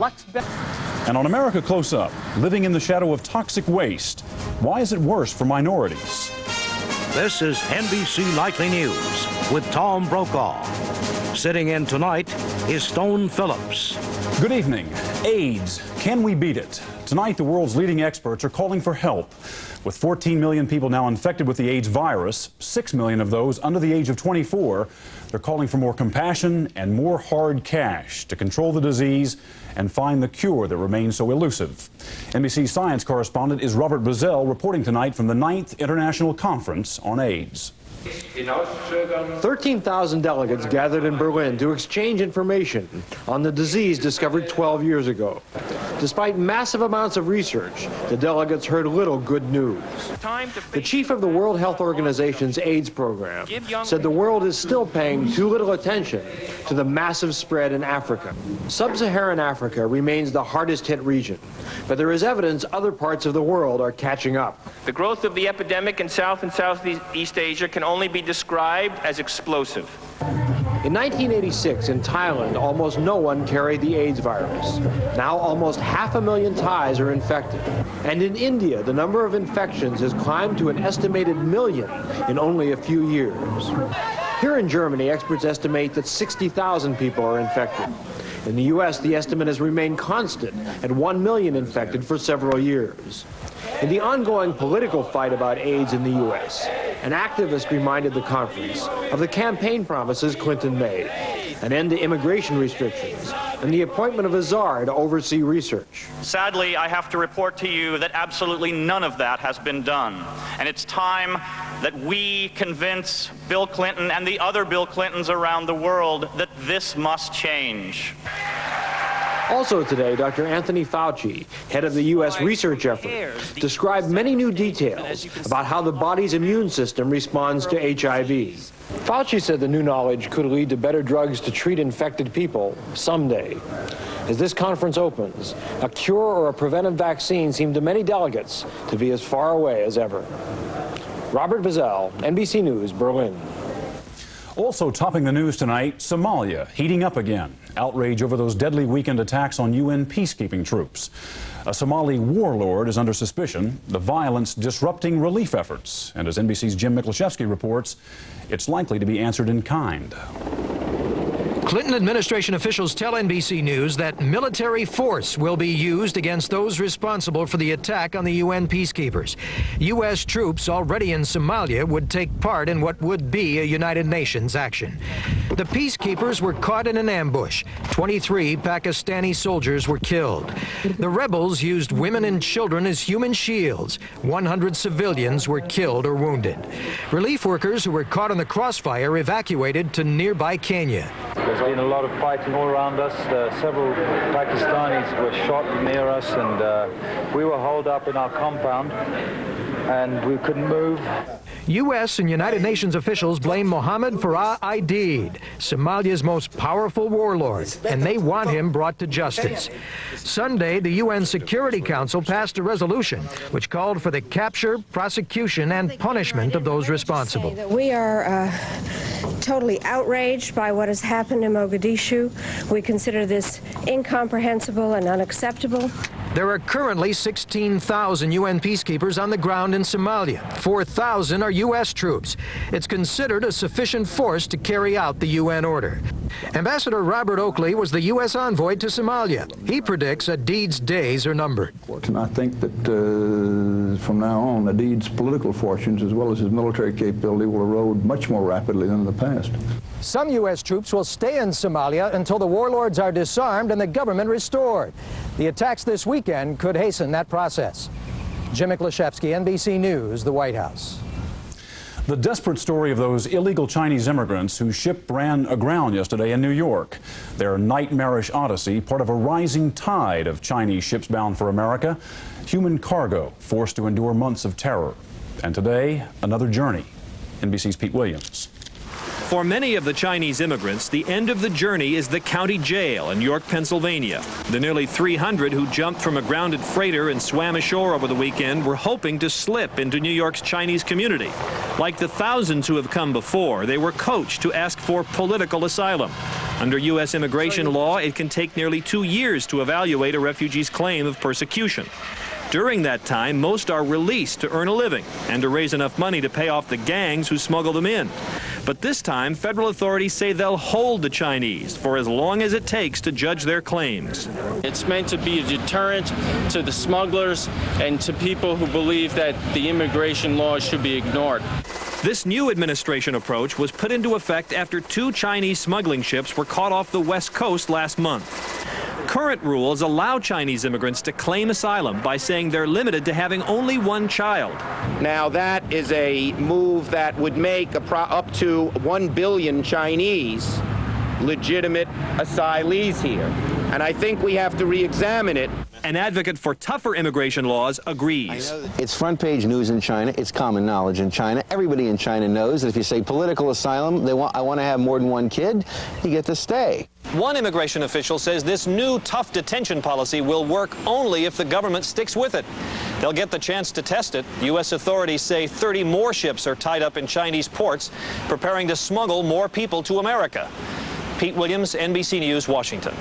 And on America Close Up, living in the shadow of toxic waste, why is it worse for minorities? This is NBC Nightly News with Tom Brokaw. Sitting in tonight is Stone Phillips. Good evening. AIDS. Can we beat it? Tonight, the world's leading experts are calling for help. With 14 million people now infected with the AIDS virus, 6 million of those under the age of 24, they're calling for more compassion and more hard cash to control the disease and find the cure that remains so elusive. NBC science correspondent is Robert Bazell reporting tonight from the 9th International Conference on AIDS. 13,000 delegates gathered in Berlin to exchange information on the disease discovered 12 years ago. Despite massive amounts of research, the delegates heard little good news. The chief of the World Health Organization's AIDS program said the world is still paying too little attention to the massive spread in Africa. Sub-Saharan Africa remains the hardest hit region, but there is evidence other parts of the world are catching up. The growth of the epidemic in South and Southeast Asia can only be described as explosive. In 1986, in Thailand, almost no one carried the AIDS virus. Now almost 500,000 Thais are infected. And in India, the number of infections has climbed to an estimated 1 million in only a few years. Here in Germany, experts estimate that 60,000 people are infected. In the U.S., the estimate has remained constant at 1 million infected for several years. In the ongoing political fight about AIDS in the U.S., an activist reminded the conference of the campaign promises Clinton made, an end to immigration restrictions, and the appointment of a czar to oversee research. Sadly, I have to report to you that absolutely none of that has been done. And it's time that we convince Bill Clinton and the other Bill Clintons around the world that this must change. Also today, Dr. Anthony Fauci, head of the U.S. research effort, described many new details about how the body's immune system responds to HIV. Fauci said the new knowledge could lead to better drugs to treat infected people someday. As this conference opens, a cure or a preventive vaccine seem to many delegates to be as far away as ever. Robert Bazell, NBC News, Berlin. Also topping the news tonight, Somalia heating up again. Outrage over those deadly weekend attacks on UN peacekeeping troops. A Somali warlord is under suspicion, the violence disrupting relief efforts. And as NBC's Jim Miklaszewski reports, it's likely to be answered in kind. Clinton administration officials tell NBC News that military force will be used against those responsible for the attack on the UN peacekeepers. U.S. troops already in Somalia would take part in what would be a United Nations action. The peacekeepers were caught in an ambush. 23 Pakistani soldiers were killed. The rebels used women and children as human shields. 100 civilians were killed or wounded. Relief workers who were caught in the crossfire evacuated to nearby Kenya. There's been a lot of fighting all around us. Several Pakistanis were shot near us, and we were holed up in our compound, and we couldn't move. U.S. and United Nations officials blame Mohammed Farah Aidid, Somalia's most powerful warlord, and they want him brought to justice. Sunday, the UN Security Council passed a resolution which called for the capture, prosecution, and punishment of those responsible. We are totally outraged by what has happened in Mogadishu. We consider this incomprehensible and unacceptable. There are currently 16,000 UN peacekeepers on the ground in Somalia. 4,000 are U.S. troops. It's considered a sufficient force to carry out the UN order. Ambassador Robert Oakley was the U.S. envoy to Somalia. He predicts Aidid's days are numbered. And I think that from now on, Aidid's political fortunes as well as his military capability will erode much more rapidly than in the past. Some U.S. troops will stay in Somalia until the warlords are disarmed and the government restored. The attacks this weekend could hasten that process. Jim Miklaszewski, NBC News, the White House. The desperate story of those illegal Chinese immigrants whose ship ran aground yesterday in New York. Their nightmarish odyssey, part of a rising tide of Chinese ships bound for America. Human cargo forced to endure months of terror. And today, another journey. NBC's Pete Williams. For many of the Chinese immigrants, the end of the journey is the county jail in York, Pennsylvania. The nearly 300 who jumped from a grounded freighter and swam ashore over the weekend were hoping to slip into New York's Chinese community. Like the thousands who have come before, they were coached to ask for political asylum. Under U.S. immigration law, it can take nearly 2 years to evaluate a refugee's claim of persecution. During that time, most are released to earn a living and to raise enough money to pay off the gangs who smuggle them in. But this time, federal authorities say they'll hold the Chinese for as long as it takes to judge their claims. It's meant to be a deterrent to the smugglers and to people who believe that the immigration laws should be ignored. This new administration approach was put into effect after 2 Chinese smuggling ships were caught off the West Coast last month. Current rules allow Chinese immigrants to claim asylum by saying they're limited to having only 1 child. Now that is a move that would make up to 1 billion Chinese legitimate asylees here. And I think we have to re-examine it. An advocate for tougher immigration laws agrees. It's front page news in China. It's common knowledge in China. Everybody in China knows that if you say political asylum, I want to have more than 1 kid, you get to stay. One immigration official says this new tough detention policy will work only if the government sticks with it. They'll get the chance to test it. U.S. authorities say 30 more ships are tied up in Chinese ports, preparing to smuggle more people to America. Pete Williams, NBC News, Washington.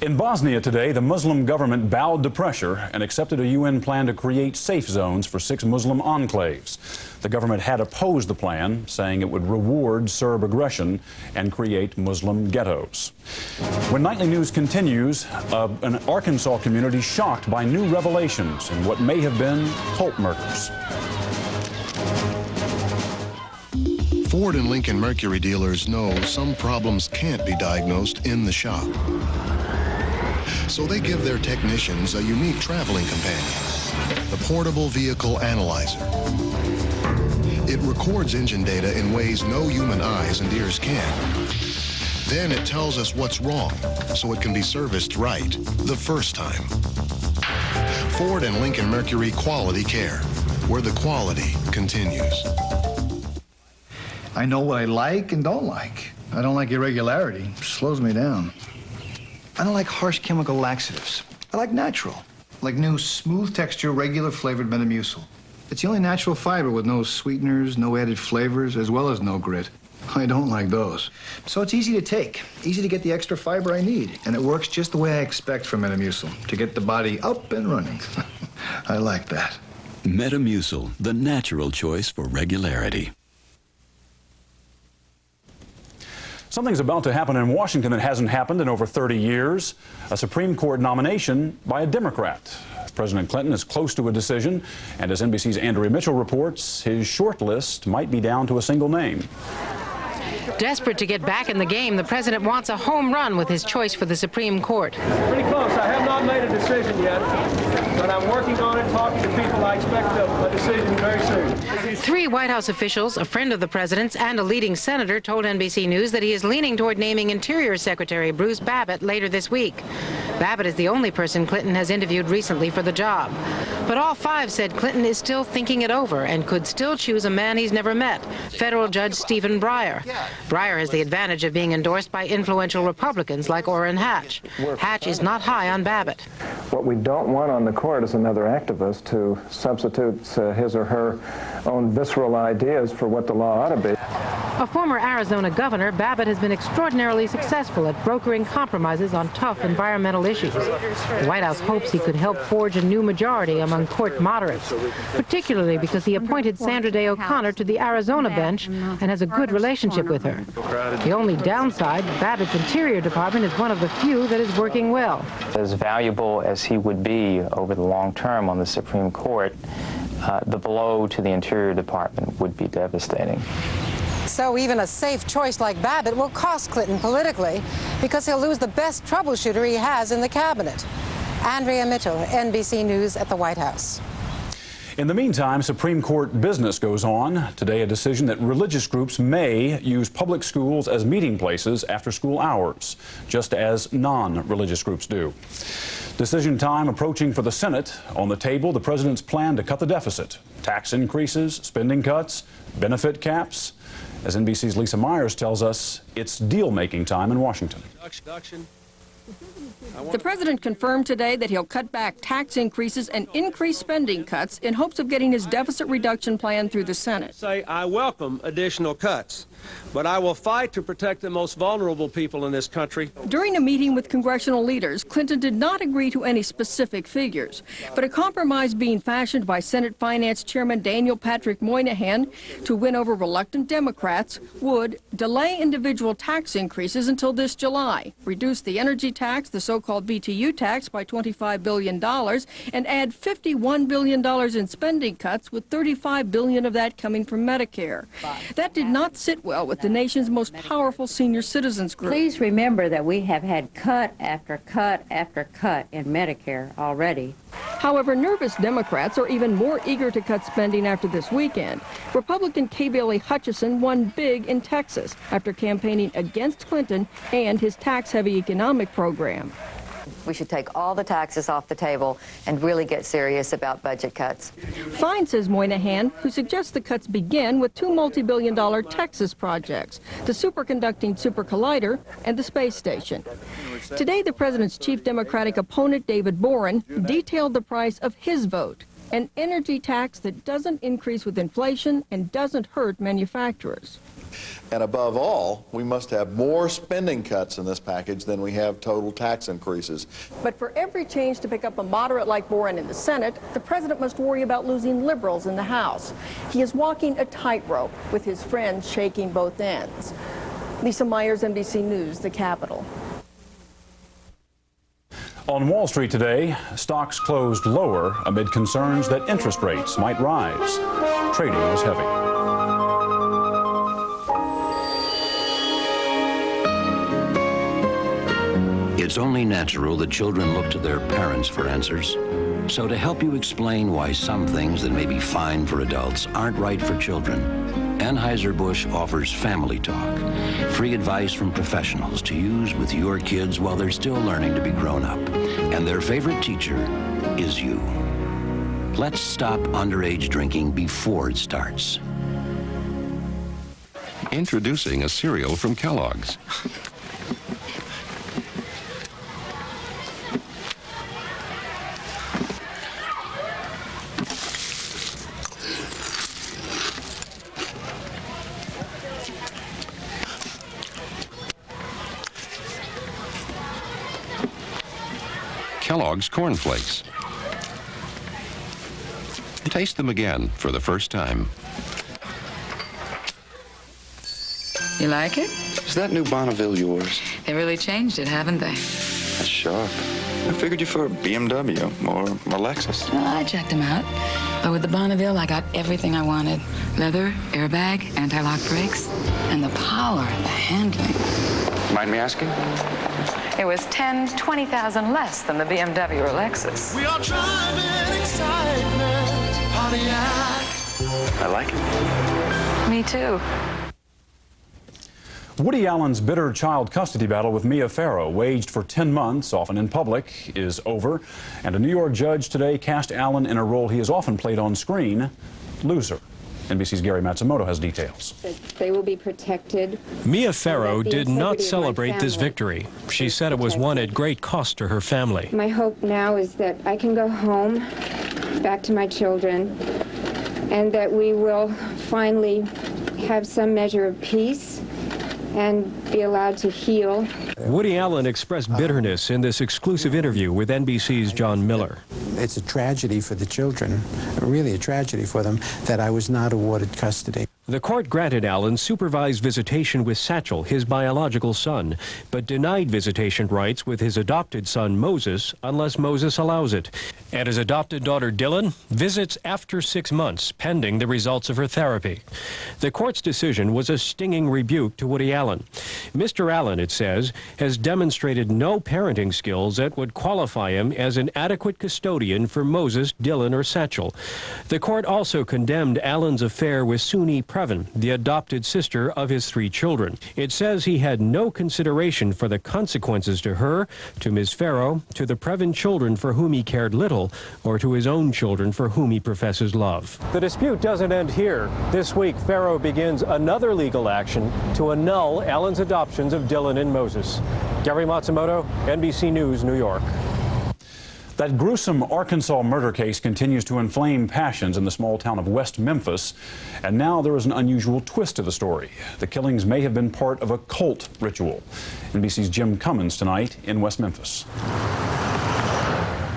In Bosnia today, the Muslim government bowed to pressure and accepted a UN plan to create safe zones for 6 Muslim enclaves. The government had opposed the plan, saying it would reward Serb aggression and create Muslim ghettos. When Nightly News continues, an Arkansas community shocked by new revelations in what may have been cult murders. Ford and Lincoln Mercury dealers know some problems can't be diagnosed in the shop. So they give their technicians a unique traveling companion, the Portable Vehicle Analyzer. It records engine data in ways no human eyes and ears can. Then it tells us what's wrong, so it can be serviced right the first time. Ford and Lincoln Mercury Quality Care, where the quality continues. I know what I like and don't like. I don't like irregularity. It slows me down. I don't like harsh chemical laxatives. I like natural, like new smooth texture, regular flavored Metamucil. It's the only natural fiber with no sweeteners, no added flavors, as well as no grit. I don't like those. So it's easy to take, easy to get the extra fiber I need, and it works just the way I expect from Metamucil, to get the body up and running. I like that. Metamucil, the natural choice for regularity. Something's about to happen in Washington that hasn't happened in over 30 years. A Supreme Court nomination by a Democrat. President Clinton is close to a decision, and as NBC's Andrea Mitchell reports, his short list might be down to a single name. Desperate to get back in the game, the president wants a home run with his choice for the Supreme Court. Pretty close. I have not made a decision yet, but I'm working on it, talking to people. I expect a decision very soon. 3 White House officials, a friend of the president's, and a leading senator told NBC News that he is leaning toward naming Interior Secretary Bruce Babbitt later this week. Babbitt is the only person Clinton has interviewed recently for the job. But all 5 said Clinton is still thinking it over and could still choose a man he's never met, federal Judge Stephen Breyer. Breyer has the advantage of being endorsed by influential Republicans like Orrin Hatch. Hatch is not high on Babbitt. What we don't want on the court is another activist who substitutes his or her own visceral ideas for what the law ought to be. A former Arizona governor, Babbitt has been extraordinarily successful at brokering compromises on tough environmental issues. The White House hopes he could help forge a new majority among court moderates, particularly because he appointed Sandra Day O'Connor to the Arizona bench and has a good relationship with her. The only downside, Babbitt's Interior Department is one of the few that is working well. As valuable as he would be over the long term on the Supreme Court, the blow to the Interior Department would be devastating. So even a safe choice like Babbitt will cost Clinton politically because he'll lose the best troubleshooter he has in the cabinet. Andrea Mitchell, NBC News at the White House. In the meantime, Supreme Court business goes on. Today, a decision that religious groups may use public schools as meeting places after school hours, just as non-religious groups do. Decision time approaching for the Senate. On the table, the president's plan to cut the deficit. Tax increases, spending cuts, benefit caps. As NBC's Lisa Myers tells us, it's deal-making time in Washington. The president confirmed today that he'll cut back tax increases and increase spending cuts in hopes of getting his deficit reduction plan through the Senate. I welcome additional cuts. but I will fight to protect the most vulnerable people in this country. During a meeting with congressional leaders, Clinton did not agree to any specific figures, but a compromise being fashioned by Senate Finance Chairman Daniel Patrick Moynihan to win over reluctant Democrats would delay individual tax increases until this July, reduce the energy tax, the so-called BTU tax, by $25 billion, and add $51 billion in spending cuts, with $35 billion of that coming from Medicare. That did not sit well with the nation's most powerful senior citizens group. Please remember that we have had cut after cut after cut in Medicare already. However, nervous Democrats are even more eager to cut spending after this weekend. Republican Kay Bailey Hutchison won big in Texas after campaigning against Clinton and his tax-heavy economic program. We should take all the taxes off the table and really get serious about budget cuts. Fine, says Moynihan, who suggests the cuts begin with two multi-billion-dollar Texas projects, the superconducting super collider and the space station. Today, the president's chief Democratic opponent, David Boren, detailed the price of his vote, an energy tax that doesn't increase with inflation and doesn't hurt manufacturers. And above all, we must have more spending cuts in this package than we have total tax increases. But for every change to pick up a moderate like Boren in the Senate, the president must worry about losing liberals in the House. He is walking a tightrope with his friends shaking both ends. Lisa Myers, NBC News, the Capitol. On Wall Street today, stocks closed lower amid concerns that interest rates might rise. Trading was heavy. It's only natural that children look to their parents for answers. So to help you explain why some things that may be fine for adults aren't right for children, Anheuser-Busch offers Family Talk, free advice from professionals to use with your kids while they're still learning to be grown up. And their favorite teacher is you. Let's stop underage drinking before it starts. Introducing a cereal from Kellogg's. Kellogg's Corn Flakes. Taste them again for the first time. You like it? Is that new Bonneville yours? They really changed it, haven't they? That's sharp. I figured you for a BMW or a Lexus. Well, I checked them out. But with the Bonneville, I got everything I wanted. Leather, airbag, anti-lock brakes, and the power, the handling. Mind me asking? It was 10, 20,000 less than the BMW or Lexus. We are driving excitement, Pontiac. I like it. Me too. Woody Allen's bitter child custody battle with Mia Farrow, waged for 10 months, often in public, is over. And a New York judge today cast Allen in a role he has often played on screen, loser. NBC's Gary Matsumoto has details. They will be protected. Mia Farrow did not celebrate this victory. She said it was one at great cost to her family. My hope now is that I can go home, back to my children, and that we will finally have some measure of peace and be allowed to heal. Woody Allen expressed bitterness in this exclusive interview with NBC's John Miller. It's a tragedy for the children, really a tragedy for them, that I was not awarded custody. The court granted Allen supervised visitation with Satchel, his biological son, but denied visitation rights with his adopted son Moses unless Moses allows it. And his adopted daughter Dylan visits after 6 months, pending the results of her therapy. The court's decision was a stinging rebuke to Woody Allen. Mr. Allen, it says, has demonstrated no parenting skills that would qualify him as an adequate custodian for Moses, Dylan, or Satchel. The court also condemned Allen's affair with Suni Previn, the adopted sister of his 3 children. It says he had no consideration for the consequences to her, to Ms. Farrow, to the Previn children for whom he cared little, or to his own children for whom he professes love. The dispute doesn't end here. This week, Farrow begins another legal action to annul Allen's adoptions of Dylan and Moses. Gary Matsumoto, NBC News, New York. That gruesome Arkansas murder case continues to inflame passions in the small town of West Memphis. And now there is an unusual twist to the story. The killings may have been part of a cult ritual. NBC's Jim Cummins tonight in West Memphis.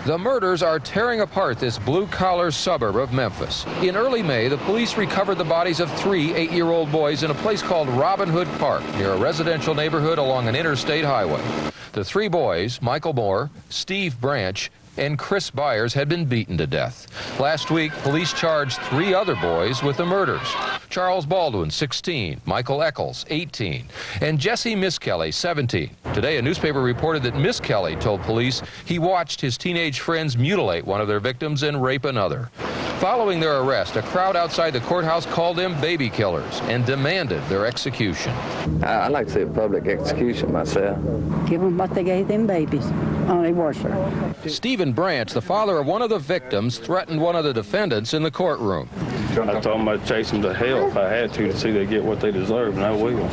The murders are tearing apart this blue-collar suburb of Memphis. In early May, the police recovered the bodies of 3 8-year-old boys in a place called Robin Hood Park, near a residential neighborhood along an interstate highway. The 3 boys, Michael Moore, Steve Branch, and Chris Byers, had been beaten to death. Last week, police charged 3 other boys with the murders. Charles Baldwin, 16, Michael Eccles, 18, and Jesse Miskelly, 17. Today, a newspaper reported that Miskelly told police he watched his teenage friends mutilate one of their victims and rape another. Following their arrest, a crowd outside the courthouse called them baby killers and demanded their execution. I'd like to see a public execution myself. Give them what they gave them babies, only worse. Stephen Branch, the father of one of the victims, threatened one of the defendants in the courtroom. I told them I'd chase them to hell if I had to see they get what they deserve, and I will.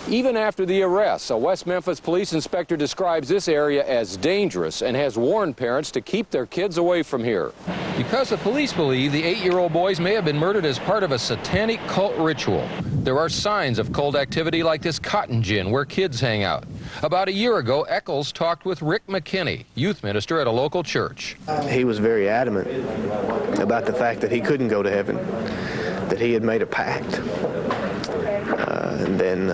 Even after the arrests, a West Memphis police inspector describes this area as dangerous and has warned parents to keep their kids away from here. Because the police believe the 8-year-old boys may have been murdered as part of a satanic cult ritual. There are signs of cult activity like this cotton gin where kids hang out. About a year ago, Eccles talked with Rick McKinney, youth minister at a local church. He was very adamant about the fact that he couldn't go to heaven, that he had made a pact. And then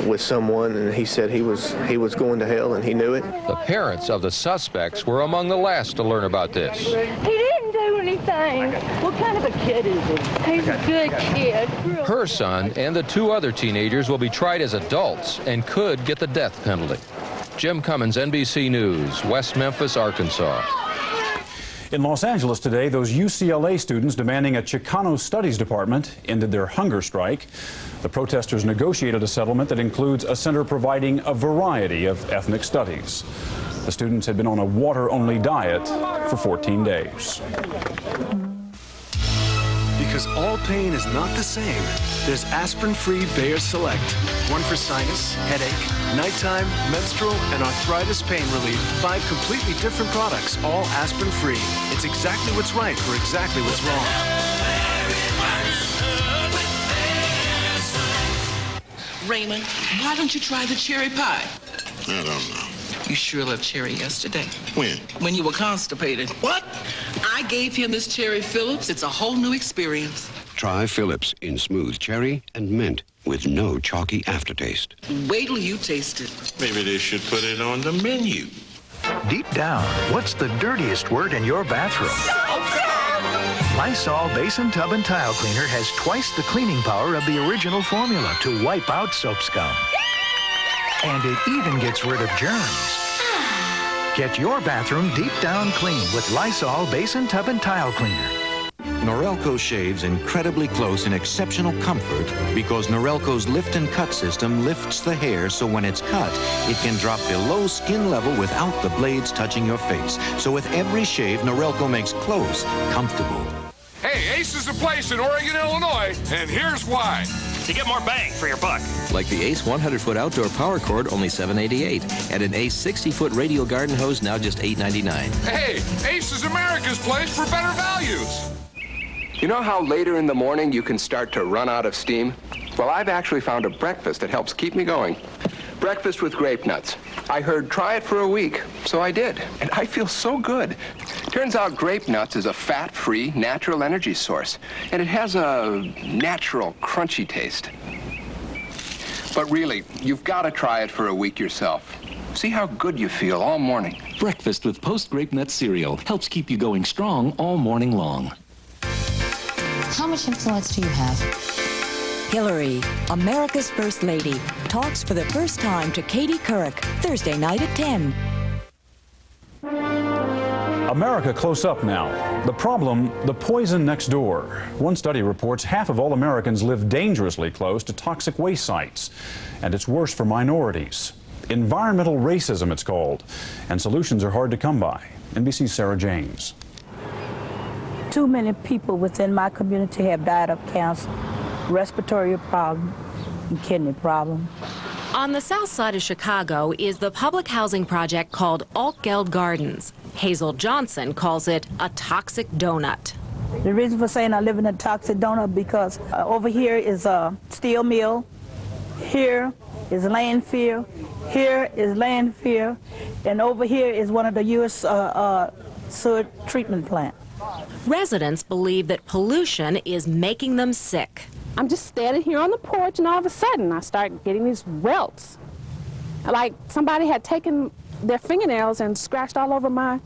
with someone, and he said he was going to hell, and he knew it. The parents of the suspects were among the last to learn about this. He didn't do anything. What kind of a kid is he? He's a good kid. Her son and the 2 other teenagers will be tried as adults and could get the death penalty. Jim Cummins, NBC News, West Memphis, Arkansas. In Los Angeles today, those UCLA students demanding a Chicano Studies department ended their hunger strike. The protesters negotiated a settlement that includes a center providing a variety of ethnic studies. The students had been on a water-only diet for 14 days. Because all pain is not the same, there's aspirin-free Bayer Select. One for sinus, headache, nighttime, menstrual, and arthritis pain relief. 5 completely different products, all aspirin-free. It's exactly what's right for exactly what's wrong. Raymond, why don't you try the cherry pie? I don't know. You sure left cherry yesterday. When? When you were constipated. What? I gave him this cherry Phillips. It's a whole new experience. Try Phillips in smooth cherry and mint with no chalky aftertaste. Wait till you taste it. Maybe they should put it on the menu. Deep down, what's the dirtiest word in your bathroom? Lysol Basin Tub and Tile Cleaner has twice the cleaning power of the original formula to wipe out soap scum. And it even gets rid of germs. Get your bathroom deep down clean with Lysol Basin Tub and Tile Cleaner. Norelco shaves incredibly close in exceptional comfort because Norelco's lift and cut system lifts the hair so when it's cut, it can drop below skin level without the blades touching your face. So with every shave, Norelco makes close comfortable. Hey, Ace is a place in Oregon, Illinois, and here's why. To get more bang for your buck. Like the Ace 100-foot outdoor power cord, only $788. And an Ace 60-foot radial garden hose, now just $899. Hey, Ace is America's place for better values. You know how later in the morning you can start to run out of steam? Well, I've actually found a breakfast that helps keep me going. Breakfast with grape nuts. I heard try it for a week, so I did. And I feel so good. Turns out grape nuts is a fat-free, natural energy source. And it has a natural, crunchy taste. But really, you've got to try it for a week yourself. See how good you feel all morning. Breakfast with post-grape nut cereal helps keep you going strong all morning long. How much influence do you have? Hillary, America's First Lady, talks for the first time to Katie Couric, Thursday night at 10. America close up now. The problem, the poison next door. One study reports half of all Americans live dangerously close to toxic waste sites. And it's worse for minorities. Environmental racism, it's called. And solutions are hard to come by. NBC's Sarah James. Too many people within my community have died of cancer, respiratory problem, and kidney problem. On the south side of Chicago is the public housing project called Altgeld Gardens. Hazel Johnson calls it a toxic donut. The reason for saying I live in a toxic donut because over here is a steel mill, here is landfill, here is landfill, and over here is one of the U.S. Sewage treatment plant. Residents believe that pollution is making them sick. I'm just standing here on the porch, and all of a sudden I start getting these welts. Like somebody had taken their fingernails and scratched all over my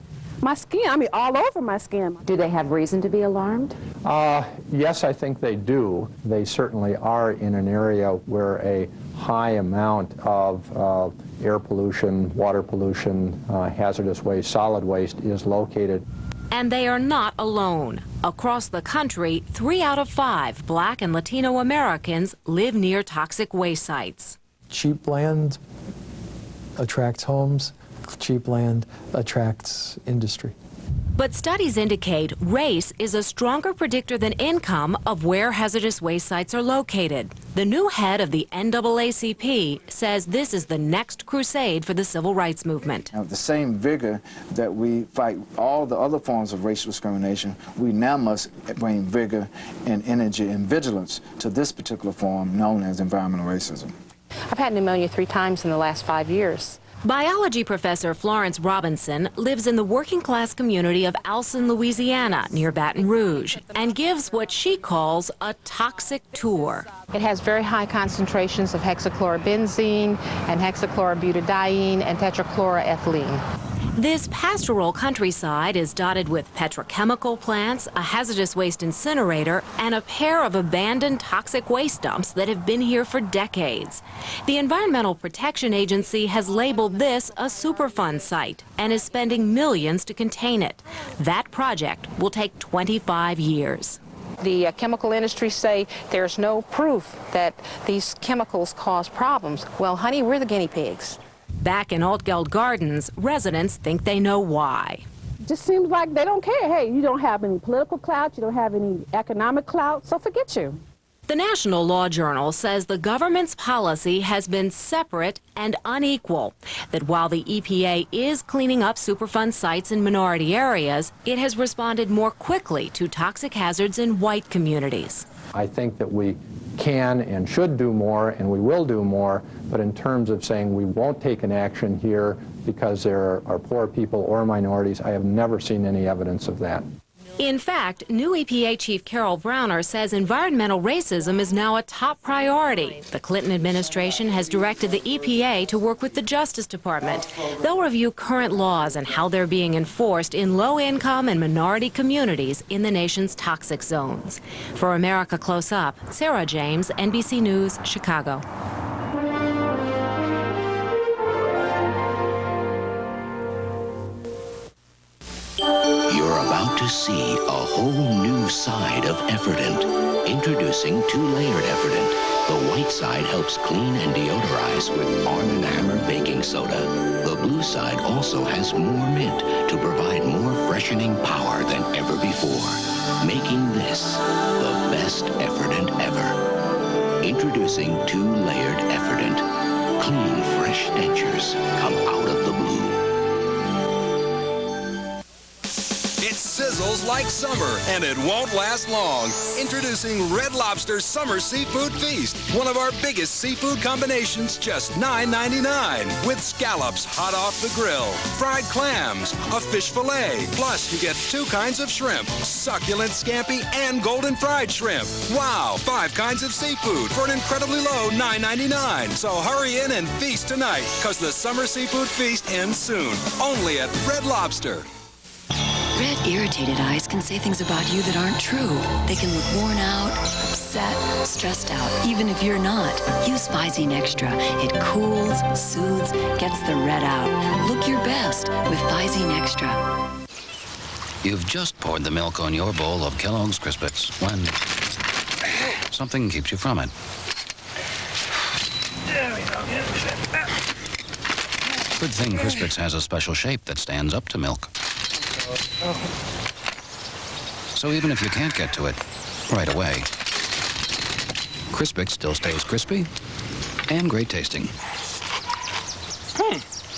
skin. I mean, all over my skin. Do they have reason to be alarmed? Yes, I think they do. They certainly are in an area where a high amount of air pollution, water pollution, hazardous waste, solid waste is located. And they are not alone. Across the country, 3 out of 5 Black and Latino Americans live near toxic waste sites. Cheap land attracts homes. Cheap land attracts industry. But studies indicate race is a stronger predictor than income of where hazardous waste sites are located. The new head of the NAACP says this is the next crusade for the civil rights movement. Now, the same vigor that we fight all the other forms of racial discrimination, we now must bring vigor and energy and vigilance to this particular form known as environmental racism. I've had pneumonia 3 times in the last 5 years. Biology professor Florence Robinson lives in the working-class community of Alson, Louisiana, near Baton Rouge, and gives what she calls a toxic tour. It has very high concentrations of hexachlorobenzene and hexachlorobutadiene and tetrachloroethylene. This pastoral countryside is dotted with petrochemical plants, a hazardous waste incinerator, and a pair of abandoned toxic waste dumps that have been here for decades. The Environmental Protection Agency has labeled this a Superfund site and is spending millions to contain it. That project will take 25 years. The chemical industry say there's no proof that these chemicals cause problems. Well, honey, we're the guinea pigs. Back in Altgeld Gardens, residents think they know why. It just seems like they don't care. Hey, you don't have any political clout, you don't have any economic clout, so forget you. The National Law Journal says the government's policy has been separate and unequal, that while the EPA is cleaning up Superfund sites in minority areas, it has responded more quickly to toxic hazards in white communities. I think that we can and should do more, and we will do more, but in terms of saying we won't take an action here because there are poor people or minorities, I have never seen any evidence of that. In fact, new EPA Chief Carol Browner says environmental racism is now a top priority. The Clinton administration has directed the EPA to work with the Justice Department. They'll review current laws and how they're being enforced in low-income and minority communities in the nation's toxic zones. For America Close Up, Sarah James, NBC News, Chicago. You're about to see a whole new side of Effordent. Introducing two-layered Effordent. The white side helps clean and deodorize with Arm & Hammer baking soda. The blue side also has more mint to provide more freshening power than ever before, making this the best Effordent ever. Introducing two-layered Effordent. Clean, fresh dentures come out of the blue. Sizzles like summer, and it won't last long. Introducing Red Lobster's Summer Seafood Feast, one of our biggest seafood combinations, just $9.99. With scallops hot off the grill, fried clams, a fish fillet, plus you get 2 kinds of shrimp, succulent scampi and golden fried shrimp. Wow, 5 kinds of seafood for an incredibly low $9.99. So hurry in and feast tonight, because the Summer Seafood Feast ends soon, only at Red Lobster. Red irritated eyes can say things about you that aren't true. They can look worn out, upset, stressed out, even if you're not. Use Visine Extra. It cools, soothes, gets the red out. Look your best with Visine Extra. You've just poured the milk on your bowl of Kellogg's Crispits when something keeps you from it. Good thing Crispits has a special shape that stands up to milk. So even if you can't get to it right away, Crispix still stays crispy and great tasting.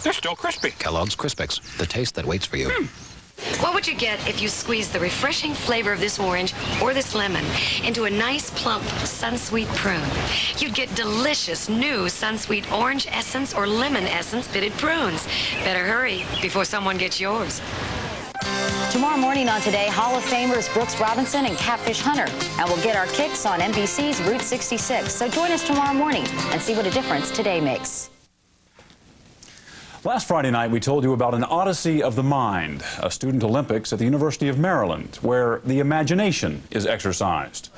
they're still crispy. Kellogg's Crispix, the taste that waits for you. What would you get if you squeezed the refreshing flavor of this orange or this lemon into a nice, plump Sunsweet prune? You'd get delicious new Sunsweet orange essence or lemon essence pitted prunes. Better hurry before someone gets yours. Tomorrow morning on Today, Hall of Famers Brooks Robinson and Catfish Hunter. And we'll get our kicks on NBC's Route 66. So join us tomorrow morning and see what a difference today makes. Last Friday night, we told you about an odyssey of the mind, a student Olympics at the University of Maryland, where the imagination is exercised.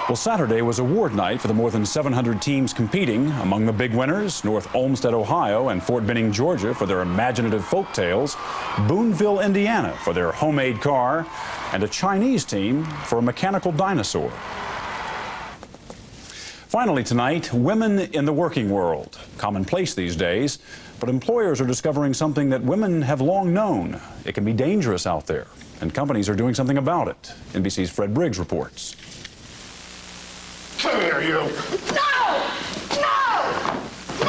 Well, Saturday was award night for the more than 700 teams competing. Among the big winners, North Olmsted, Ohio, and Fort Benning, Georgia, for their imaginative folk tales, Boonville, Indiana, for their homemade car, and a Chinese team for a mechanical dinosaur. Finally tonight, women in the working world. Commonplace these days, but employers are discovering something that women have long known. It can be dangerous out there, and companies are doing something about it. NBC's Fred Briggs reports. Come here, you. No! No! No!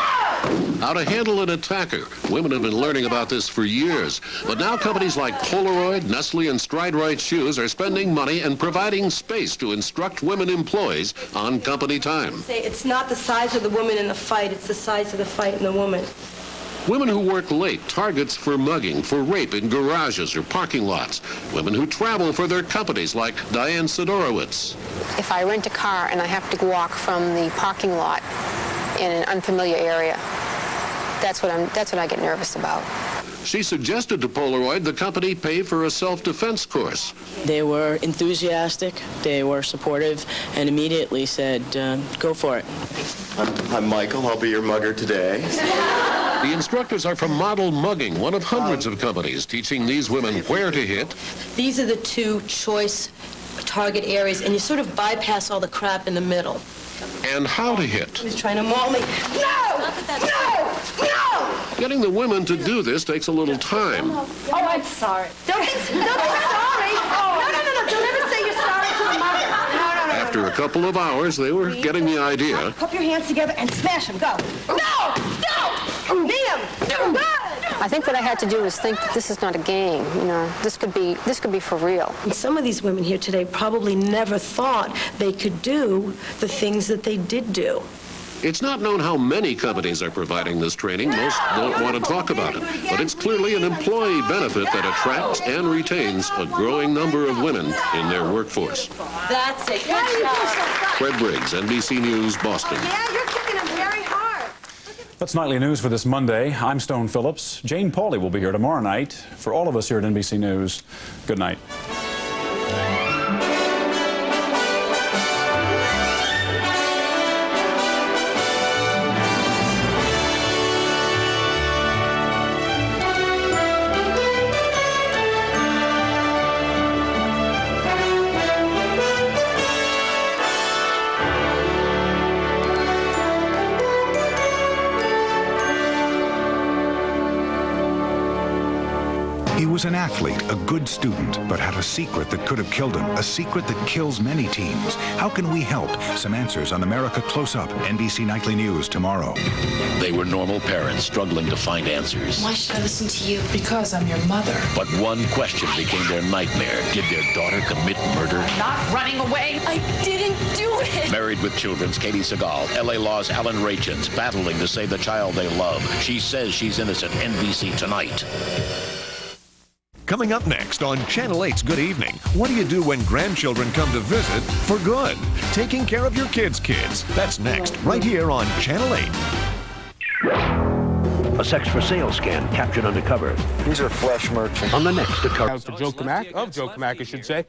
How to handle an attacker. Women have been learning about this for years. But now companies like Polaroid, Nestle, and Stride-Rite Shoes are spending money and providing space to instruct women employees on company time. It's not the size of the woman in the fight, it's the size of the fight in the woman. Women who work late, targets for mugging, for rape in garages or parking lots. Women who travel for their companies like Diane Sidorowicz. If I rent a car and I have to walk from the parking lot in an unfamiliar area, that's what I get nervous about. She suggested to Polaroid the company pay for a self-defense course. They were enthusiastic, they were supportive, and immediately said, go for it. I'm Michael, I'll be your mugger today. The instructors are from Model Mugging, one of hundreds of companies teaching these women where to hit. These are the two choice target areas, and you sort of bypass all the crap in the middle. And how to hit. He's trying to maul me. No! No! No! Getting the women to do this takes a little time. Oh, I'm sorry. Don't be sorry. Oh, no. Don't ever say you're sorry to a mother. No. After a couple of hours, they were getting the idea. Put your hands together and smash him. Go. No! Beat him. Good. I think what I had to do was think that this is not a game. You know, this could be for real. And some of these women here today probably never thought they could do the things that they did do. It's not known how many companies are providing this training. Most don't want to talk about it. But it's clearly an employee benefit that attracts and retains a growing number of women in their workforce. That's it. Good job. Fred Briggs, NBC News, Boston. Yeah, you're kicking him very hard. That's Nightly News for this Monday. I'm Stone Phillips. Jane Pauley will be here tomorrow night. For all of us here at NBC News, good night. He was an athlete, a good student, but had a secret that could have killed him, a secret that kills many teens. How can we help? Some answers on America Close Up, NBC Nightly News tomorrow. They were normal parents struggling to find answers. Why should I listen to you? Because I'm your mother. But one question became their nightmare. Did their daughter commit murder? Not running away. I didn't do it. Married with Children's Katie Segal, LA Law's Alan Rachins, battling to save the child they love. She says she's innocent. NBC Tonight. Coming up next on Channel 8's Good Evening, what do you do when grandchildren come to visit for good? Taking care of your kids' kids. That's next, right here on Channel 8. A sex for sale scan captured undercover. These are flesh merchants. On the next occurrence. For Joe Kamak, I should say.